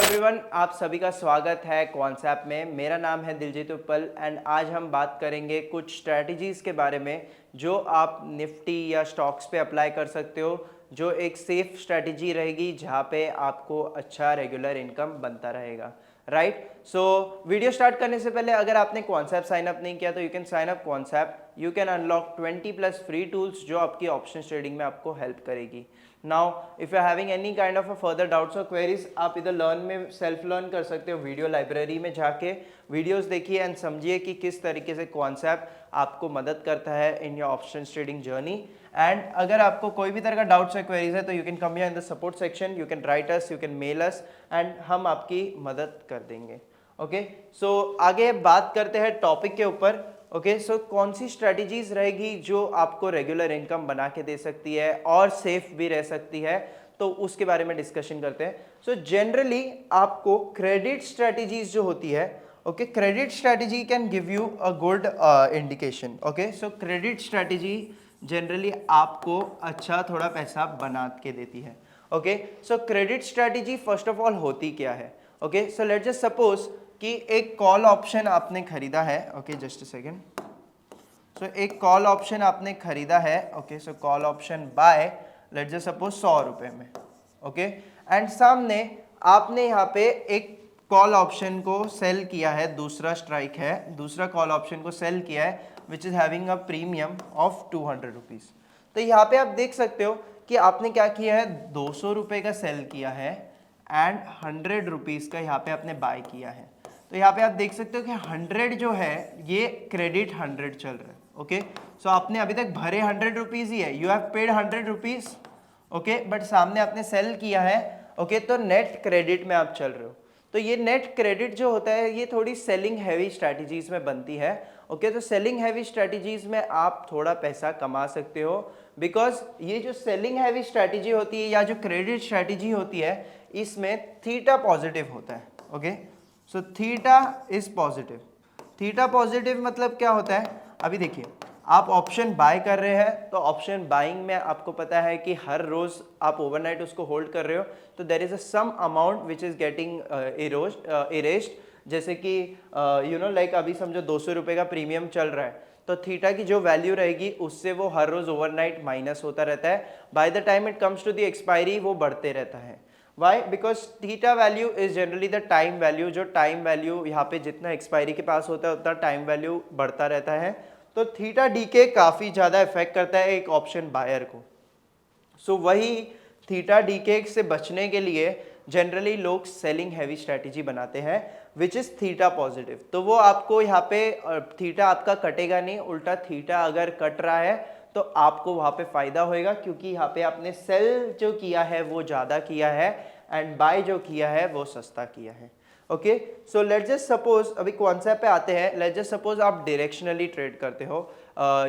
Everyone, आप सभी का स्वागत है कॉन्सेप्ट में। मेरा नाम है दिलजीत उपल एंड आज हम बात करेंगे कुछ स्ट्रैटेजीज़ के बारे में जो आप निफ्टी या स्टॉक्स पे अप्लाई कर सकते हो, जो एक सेफ स्ट्रैटेजी रहेगी जहाँ पे आपको अच्छा रेगुलर इनकम बनता रहेगा। राइट, सो वीडियो स्टार्ट करने से पहले अगर आपने कॉन्सेप्ट साइन अप नहीं किया तो you can sign up concept. You can unlock 20+ free tools जो आपकी ऑप्शन ट्रेडिंग में आपको हेल्प करेगी। Now if you are having any kind of further doubts और क्वेरीज, आप इधर लर्न में सेल्फ लर्न कर सकते हो। वीडियो लाइब्रेरी में जाके वीडियोस देखिए एंड समझिए कि किस तरीके से कॉन्सेप्ट आपको मदद करता है in your option trading journey. And अगर आपको कोई भी तरह का डाउट्स या क्वेरीज है तो you can come here in the support section, you can write us, you can mail us and हम आपकी मदद कर देंगे। ओके, सो आगे बात करते हैं टॉपिक के ऊपर। ओके, सो कौन सी स्ट्रैटेजीज रहेगी जो आपको रेगुलर इनकम बना के दे सकती है और सेफ भी रह सकती है, तो उसके बारे में डिस्कशन करते हैं। सो जनरली आपको क्रेडिट स्ट्रैटेजीज जो होती है, okay, credit strategy can give you a good indication. Okay, so credit strategy generally आपको अच्छा थोड़ा पैसा बना के देती है। Okay, so credit strategy first of all होती क्या है? Okay, so let's just suppose कि एक कॉल ऑप्शन आपने खरीदा है। Okay, just a second. So एक कॉल ऑप्शन आपने खरीदा है। Okay, so call option buy let's just suppose 100 रुपए में। ओके, एंड सामने आपने यहाँ पे एक कॉल ऑप्शन को सेल किया है, दूसरा स्ट्राइक है, दूसरा कॉल ऑप्शन को सेल किया है which is having a premium of 200 rupees. तो यहाँ पे आप देख सकते हो कि आपने क्या किया है, 200 रुपए का सेल किया है एंड 100 रुपीज का यहाँ पे आपने बाय किया है। तो यहाँ पे आप देख सकते हो कि 100 जो है ये क्रेडिट 100 चल रहा है। ओके, सो आपने अभी तक भरे 100 रुपीज ही है, you have paid 100 rupees. Okay, but सामने आपने सेल किया है। ओके, तो नेट क्रेडिट में आप चल रहे हो। तो ये नेट क्रेडिट जो होता है ये थोड़ी सेलिंग हैवी स्ट्रैटेजीज में बनती है। ओके, तो सेलिंग हैवी स्ट्रैटेजीज में आप थोड़ा पैसा कमा सकते हो, बिकॉज ये जो सेलिंग हैवी स्ट्रैटेजी होती है या जो क्रेडिट स्ट्रैटेजी होती है इसमें थीटा पॉजिटिव होता है। Okay, so theta is positive. Theta positive मतलब क्या होता है? अभी देखिए, आप ऑप्शन बाय कर रहे हैं तो ऑप्शन बाइंग में आपको पता है कि हर रोज आप ओवरनाइट उसको होल्ड कर रहे हो, तो there is a some amount which is getting erased. जैसे कि यू नो लाइक अभी समझो 200 रुपये का प्रीमियम चल रहा है, तो थीटा की जो वैल्यू रहेगी उससे वो हर रोज ओवरनाइट माइनस होता रहता है। By the time it comes to the expiry वो बढ़ते रहता है। Why? Because theta value is generally the time value. जो टाइम वैल्यू यहाँ पे जितना एक्सपायरी के पास होता है उतना टाइम वैल्यू बढ़ता रहता है। तो थीटा डीके काफ़ी ज़्यादा इफेक्ट करता है एक ऑप्शन बायर को। सो वही थीटा डीके से बचने के लिए जनरली लोग सेलिंग हैवी स्ट्रैटेजी बनाते हैं विच इज़ थीटा पॉजिटिव। तो वो आपको यहाँ पे थीटा आपका कटेगा नहीं, उल्टा थीटा अगर कट रहा है तो आपको वहाँ पे फायदा होएगा, क्योंकि यहाँ पे आपने सेल जो किया है वो ज़्यादा किया है एंड बाय जो किया है वो सस्ता किया है। Okay, so let's just suppose, अभी कॉन्सेप्ट पे आते हैं। लेट्स जस्ट सपोज आप डायरेक्शनली ट्रेड करते हो,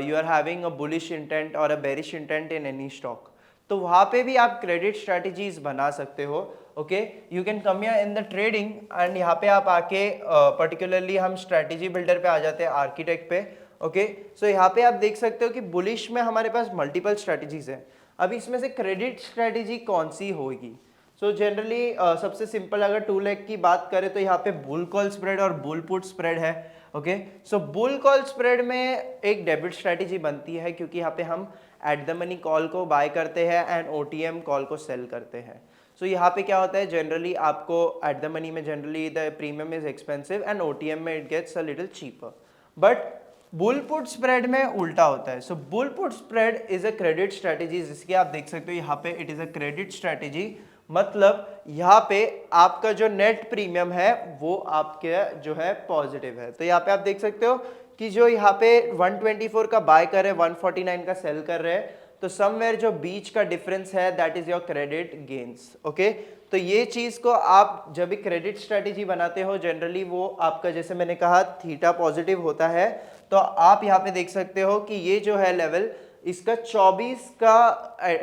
you are having a bullish intent और a bearish intent in any stock, तो वहाँ पे भी आप क्रेडिट स्ट्रैटेजीज बना सकते हो। Okay, you can come here in the trading and यहाँ पे आप आके पर्टिकुलरली हम स्ट्रैटेजी बिल्डर पे आ जाते हैं, आर्किटेक्ट पे। ओके, सो यहाँ पे आप देख सकते हो कि बुलिश में हमारे पास मल्टीपल स्ट्रैटेजीज हैं। अब इसमें से क्रेडिट स्ट्रैटेजी कौन सी होगी? सो जनरली सबसे सिंपल अगर 2 लेग की बात करें तो यहाँ पे बुल कॉल स्प्रेड और बुल पुट स्प्रेड है। ओके, सो बुल कॉल स्प्रेड में एक डेबिट स्ट्रैटेजी बनती है, क्योंकि यहाँ पे हम एट द मनी कॉल को बाय करते हैं एंड ओटीएम कॉल को सेल करते हैं। सो यहाँ पे क्या होता है, जनरली आपको एट द मनी में generally the premium is expensive and OTM में it gets a little cheaper. But bull put spread में उल्टा होता है। So bull put spread is a credit strategy, जिसकी आप देख सकते हो यहाँ पे it is a credit strategy. मतलब यहाँ पे आपका जो नेट प्रीमियम है वो आपके जो है पॉजिटिव है। तो यहाँ पे आप देख सकते हो कि जो यहाँ पे 124 का बाय कर रहे हैं, 149 का सेल कर रहे हैं, तो समवेयर जो बीच का डिफरेंस है that is your credit gains. Okay, तो ये चीज को आप जब भी क्रेडिट स्ट्रैटेजी बनाते हो जनरली वो आपका, जैसे मैंने कहा, थीटा पॉजिटिव होता है। तो आप यहाँ पे देख सकते हो कि ये जो है लेवल, इसका 24 का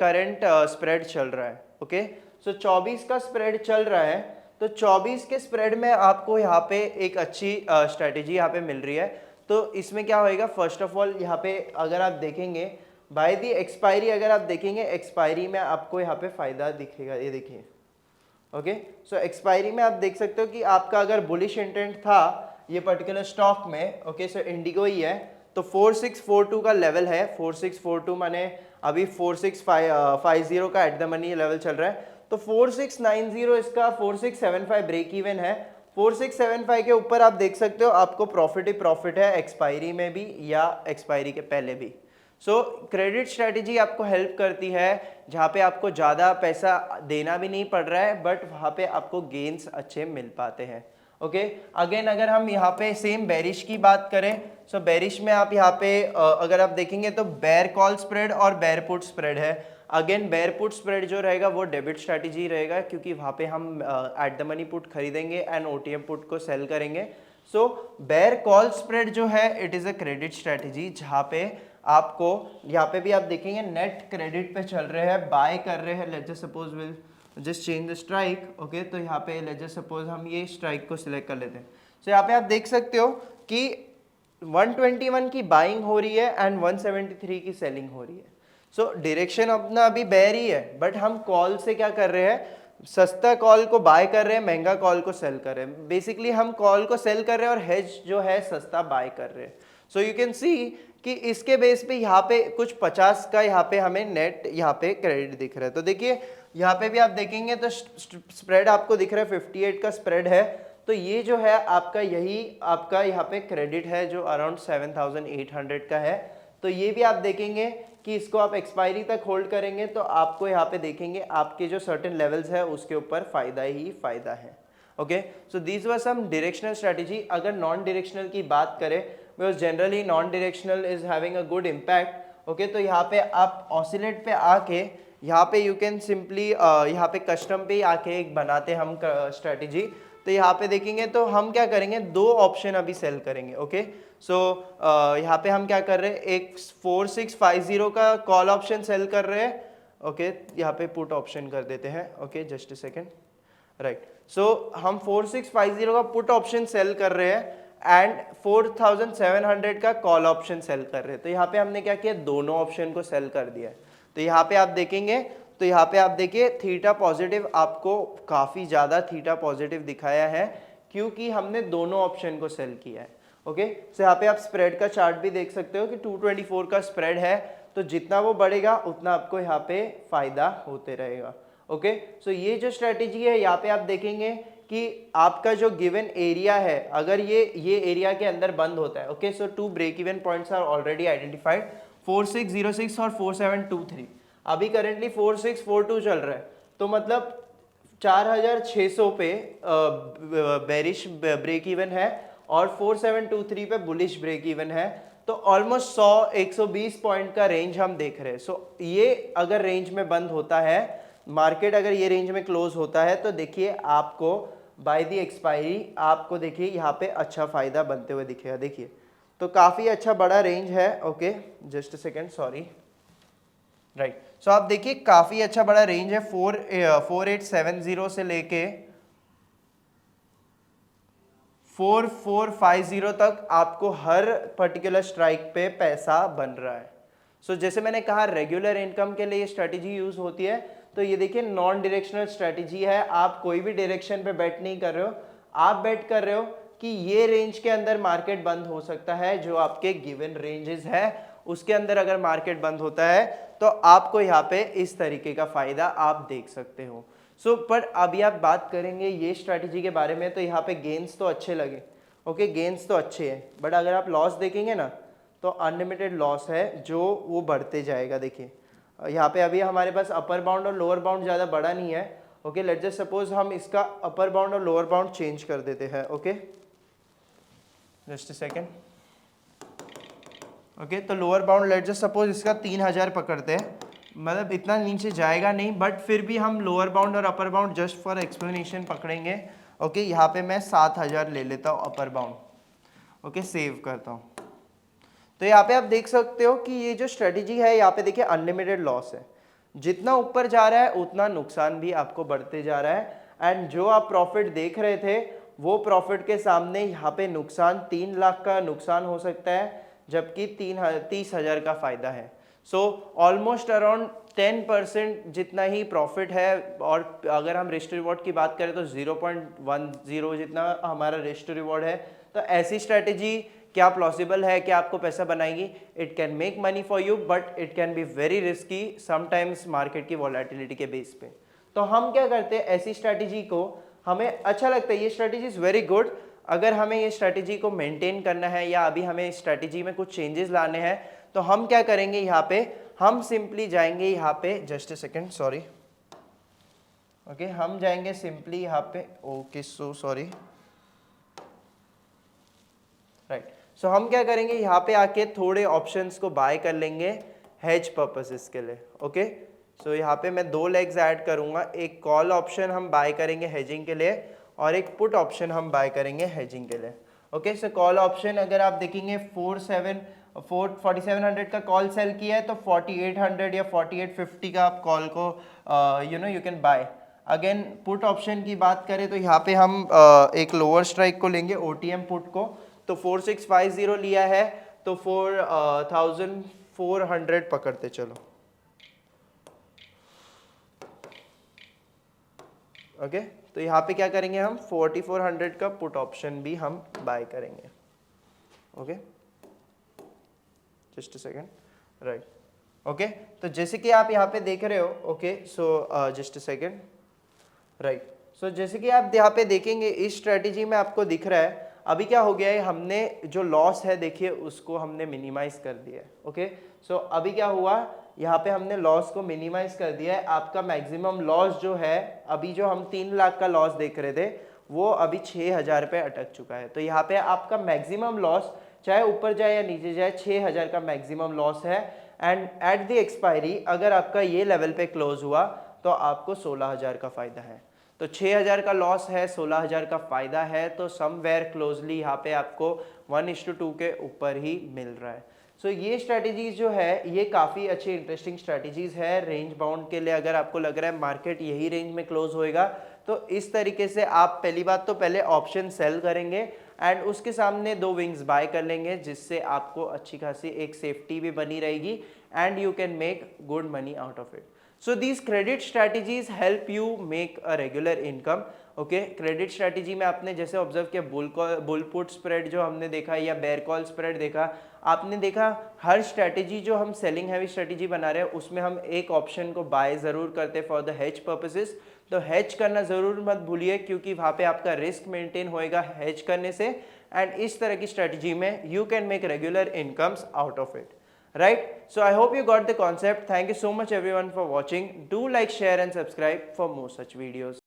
करंट स्प्रेड चल रहा है। ओके, सो 24 का स्प्रेड चल रहा है, तो 24 के स्प्रेड में आपको यहाँ पे एक अच्छी स्ट्रैटेजी यहाँ पे मिल रही है। तो इसमें क्या होएगा, फर्स्ट ऑफ ऑल यहाँ पे अगर आप देखेंगे बाय दी एक्सपायरी, अगर आप देखेंगे एक्सपायरी में आपको यहाँ पे फायदा दिखेगा, ये देखिए। ओके। सो एक्सपायरी में आप देख सकते हो कि आपका अगर बुलिश इंटेंट था ये पर्टिकुलर स्टॉक में, ओके, सो इंडिगो ही है, तो 4642 का लेवल है। 4642 माने अभी 4650 का एट द मनी लेवल चल रहा है, तो 4690 इसका 4675 ब्रेक इवन है। 4675 के ऊपर आप देख सकते हो आपको प्रॉफिट ही प्रॉफिट है, एक्सपायरी में भी या एक्सपायरी के पहले भी। सो क्रेडिट स्ट्रेटेजी आपको हेल्प करती है जहाँ पे आपको ज़्यादा पैसा देना भी नहीं पड़ रहा है, बट वहाँ पे आपको गेन्स अच्छे मिल पाते हैं। ओके, अगेन अगर हम यहाँ पे सेम बेरिश की बात करें, सो बेरिश में आप यहाँ पे अगर आप देखेंगे तो बेयर कॉल स्प्रेड और बेयर पुट स्प्रेड है। अगेन बेयर पुट स्प्रेड जो रहेगा वो डेबिट स्ट्रैटेजी रहेगा, क्योंकि वहाँ पे हम एट द मनी पुट खरीदेंगे एंड ओटीएम पुट को सेल करेंगे। सो बेयर कॉल स्प्रेड जो है it is a credit strategy, जहाँ पे आपको यहाँ पे भी आप देखेंगे नेट क्रेडिट पे चल रहे हैं, बाय कर रहे हैं। Let's just suppose will just change the strike, okay, तो यहाँ पे लेट्स जस्ट सपोज हम ये स्ट्राइक को सिलेक्ट कर लेते हैं। सो यहाँ पे आप देख सकते हो कि 121 की बाइंग हो रही है एंड 173 की सेलिंग हो रही है। सो डायरेक्शन अपना अभी बेयर ही है, बट हम कॉल से क्या कर रहे हैं, सस्ता कॉल को बाय कर रहे हैं, महंगा कॉल को सेल कर रहे हैं। बेसिकली हम कॉल को सेल कर रहे हैं और हेज जो है सस्ता बाय कर रहे हैं। सो यू कैन सी कि इसके बेस पे यहाँ पे कुछ 50 का यहाँ पे हमें नेट यहाँ पे क्रेडिट दिख रहा है। तो देखिए यहाँ पे भी आप देखेंगे तो स्प्रेड आपको दिख रहा है 58 का स्प्रेड है। तो ये जो है आपका यही आपका यहाँ पे क्रेडिट है जो अराउंड 7800 का है। तो ये भी आप देखेंगे कि इसको आप एक्सपायरी तक होल्ड करेंगे तो आपको यहाँ पे देखेंगे आपके जो सर्टेन लेवल्स है उसके ऊपर फायदा ही फायदा है। Okay, so these were some directional strategy. अगर नॉन डायरेक्शनल की बात करें, because generally non directional is having a good impact. Okay, तो यहाँ पे आप ऑसिलेट पे आके यहाँ पे यू कैन सिंपली यहाँ पे कस्टम पे आके एक बनाते हम स्ट्रेटेजी। तो यहाँ पे देखेंगे तो हम क्या करेंगे, दो ऑप्शन अभी सेल करेंगे। ओके, सो यहाँ पे हम क्या कर रहे हैं, एक 4650 का कॉल ऑप्शन सेल कर रहे हैं। ओके, यहाँ पे पुट ऑप्शन कर देते हैं। Okay, just a second, right. So हम 4650 का पुट ऑप्शन सेल कर रहे हैं एंड 4700 का कॉल ऑप्शन सेल कर रहे हैं। तो यहाँ पे हमने क्या किया, दोनों ऑप्शन को सेल कर दिया है। तो यहाँ पे आप देखेंगे तो यहाँ पे आप देखिए थीटा पॉजिटिव आपको काफ़ी ज़्यादा थीटा पॉजिटिव दिखाया है, क्योंकि हमने दोनों ऑप्शन को सेल किया है। ओके, सो यहाँ पे आप स्प्रेड का चार्ट भी देख सकते हो कि 224 का स्प्रेड है, तो जितना वो बढ़ेगा उतना आपको यहाँ पे फायदा होते रहेगा। ओके, सो ये जो स्ट्रेटेजी है यहाँ पे आप देखेंगे कि आपका जो गिवन एरिया है, अगर ये एरिया के अंदर बंद होता है। Okay, so 2 break even points are already identified, 4606 और 4723। अभी करेंटली 4642 चल रहा है, तो मतलब 4600 पे बेरिश ब्रेक इवन है और 4723 पे बुलिश ब्रेक इवन है। तो ऑलमोस्ट 100-120 पॉइंट का रेंज हम देख रहे हैं। सो ये अगर रेंज में बंद होता है, मार्केट अगर ये रेंज में क्लोज होता है, तो देखिए आपको बाय द एक्सपायरी आपको देखिए यहाँ पे अच्छा फायदा बनते हुए दिखेगा। देखिए तो काफ़ी अच्छा बड़ा रेंज है। Okay, just a second, sorry, right. So आप देखिए काफ़ी अच्छा बड़ा रेंज है, 4870 से लेके 4450 तक आपको हर पर्टिकुलर स्ट्राइक पे पैसा बन रहा है। सो जैसे मैंने कहा रेगुलर इनकम के लिए स्ट्रेटेजी यूज होती है। तो ये देखिए नॉन डायरेक्शनल स्ट्रेटेजी है, आप कोई भी डायरेक्शन पे बेट नहीं कर रहे हो, आप बेट कर रहे हो कि ये रेंज के अंदर मार्केट बंद हो सकता है, जो आपके गिवन रेंजेस है उसके अंदर अगर मार्केट बंद होता है तो आपको यहाँ पे इस तरीके का फायदा आप देख सकते हो। सो पर अभी आप बात करेंगे ये स्ट्रैटेजी के बारे में, तो यहाँ पे गेन्स तो अच्छे लगे। ओके, गेन्स तो अच्छे हैं, बट अगर आप लॉस देखेंगे ना तो अनलिमिटेड लॉस है जो वो बढ़ते जाएगा। देखिए यहाँ पे अभी हमारे पास अपर बाउंड और लोअर बाउंड ज़्यादा बड़ा नहीं है। ओके, लेट्स जस्ट सपोज हम इसका अपर बाउंड और लोअर बाउंड चेंज कर देते हैं। Okay, just a second. Okay, तो lower bound let's just suppose इसका 3000 पकड़ते हैं, मतलब इतना नीचे जाएगा नहीं, बट फिर भी हम लोअर बाउंड और upper bound just for explanation पकड़ेंगे। ओके, यहाँ पे मैं 7000 ले लेता हूँ अपर बाउंड। ओके, सेव करता हूँ। तो यहाँ पे आप देख सकते हो कि ये जो स्ट्रेटेजी है यहाँ पे देखिए अनलिमिटेड लॉस है, जितना ऊपर जा रहा है उतना नुकसान भी आपको बढ़ते जा रहा है। एंड जो आप प्रॉफिट देख रहे थे वो प्रॉफिट के सामने यहाँ पे नुकसान 3 लाख का नुकसान हो सकता है, जबकि 30,000 का फायदा है। सो ऑलमोस्ट अराउंड 10% जितना ही प्रॉफिट है, और अगर हम रिस्क रिवॉर्ड की बात करें तो 0.10 जितना हमारा रिस्क रिवॉर्ड है। तो ऐसी स्ट्रैटेजी क्या पॉसिबल है कि आपको पैसा बनाएगी? It can make money for you, but it can be very risky sometimes market की वॉलेटिलिटी के बेस पे। तो हम क्या करते हैं, ऐसी स्ट्रैटेजी को हमें अच्छा लगता है, ये स्ट्रैटेजी इज़ वेरी गुड। अगर हमें ये स्ट्रैटेजी को मेंटेन करना है या अभी हमें इस स्ट्रैटेजी में कुछ चेंजेस लाने हैं, तो हम क्या करेंगे, यहाँ पे हम सिंपली जाएंगे, यहाँ पे just a second, sorry, okay, हम जाएंगे सिंपली यहाँ पे, okay so sorry, right. So हम क्या करेंगे, यहाँ पे आके थोड़े ऑप्शंस को बाय कर लेंगे हेज पर्पसेस के लिए। ओके, सो यहाँ पे मैं 2 लेग्स ऐड करूंगा, एक कॉल ऑप्शन हम बाय करेंगे हेजिंग के लिए और एक पुट ऑप्शन हम बाय करेंगे हेजिंग के लिए। ओके, सो कॉल ऑप्शन अगर आप देखेंगे 4700 का कॉल सेल किया है, तो 4800 या 4850 का आप कॉल को you can buy. Again put option की बात करें तो यहाँ पे हम एक लोअर स्ट्राइक को लेंगे, OTM पुट को, तो 4650 लिया है, तो 4400 पकड़ते चलो। ओके, तो यहाँ पे क्या करेंगे, हम 4400 का पुट ऑप्शन भी हम बाय करेंगे। Okay, just a second, right. Okay, तो जैसे कि आप यहाँ पे देख रहे हो, okay, so just a second, right. So जैसे कि आप यहाँ पे देखेंगे इस स्ट्रेटेजी में आपको दिख रहा है अभी क्या हो गया है, हमने जो लॉस है देखिए उसको हमने मिनिमाइज कर दिया है। ओके, सो अभी क्या हुआ, यहाँ पे हमने लॉस को मिनिमाइज कर दिया है। आपका मैक्सिमम लॉस जो है, अभी जो हम 3 लाख का लॉस देख रहे थे, वो अभी 6000 पे अटक चुका है। तो यहाँ पे आपका मैक्सिमम लॉस चाहे ऊपर जाए या नीचे जाए, 6000 का मैक्सिमम लॉस है। एंड एट द एक्सपायरी अगर आपका ये लेवल पे क्लोज हुआ तो आपको 16000 का फायदा है। तो 6000 का लॉस है, 16000 का फायदा है, तो समवेयर क्लोजली यहाँ पे आपको 1:2 के ऊपर ही मिल रहा है। सो ये स्ट्रैटेजीज जो है ये काफ़ी अच्छी इंटरेस्टिंग स्ट्रैटेजीज है रेंज बाउंड के लिए। अगर आपको लग रहा है मार्केट यही रेंज में क्लोज होएगा, तो इस तरीके से आप पहली बात तो पहले ऑप्शन सेल करेंगे एंड उसके सामने 2 विंग्स बाय कर लेंगे, जिससे आपको अच्छी खासी एक सेफ्टी भी बनी रहेगी and you can make good money out of it. So these credit strategies help you make a regular income. Okay, credit strategy में आपने जैसे ऑब्जर्व किया, बुल पुट स्प्रेड जो हमने देखा या बेयर कॉल स्प्रेड देखा, आपने देखा हर स्ट्रैटेजी जो हम सेलिंग हैवी स्ट्रैटेजी बना रहे हैं उसमें हम एक ऑप्शन को बाय ज़रूर करते हैं फॉर द हेज पर्पसेस। तो हेज करना ज़रूर मत भूलिए, क्योंकि वहाँ पे आपका रिस्क मेंटेन होएगा हेज करने से, एंड इस तरह की स्ट्रैटेजी में you can make regular incomes out of it, right? So I hope you got the concept. Thank you so much everyone for watching. Do like, share and subscribe for more such videos.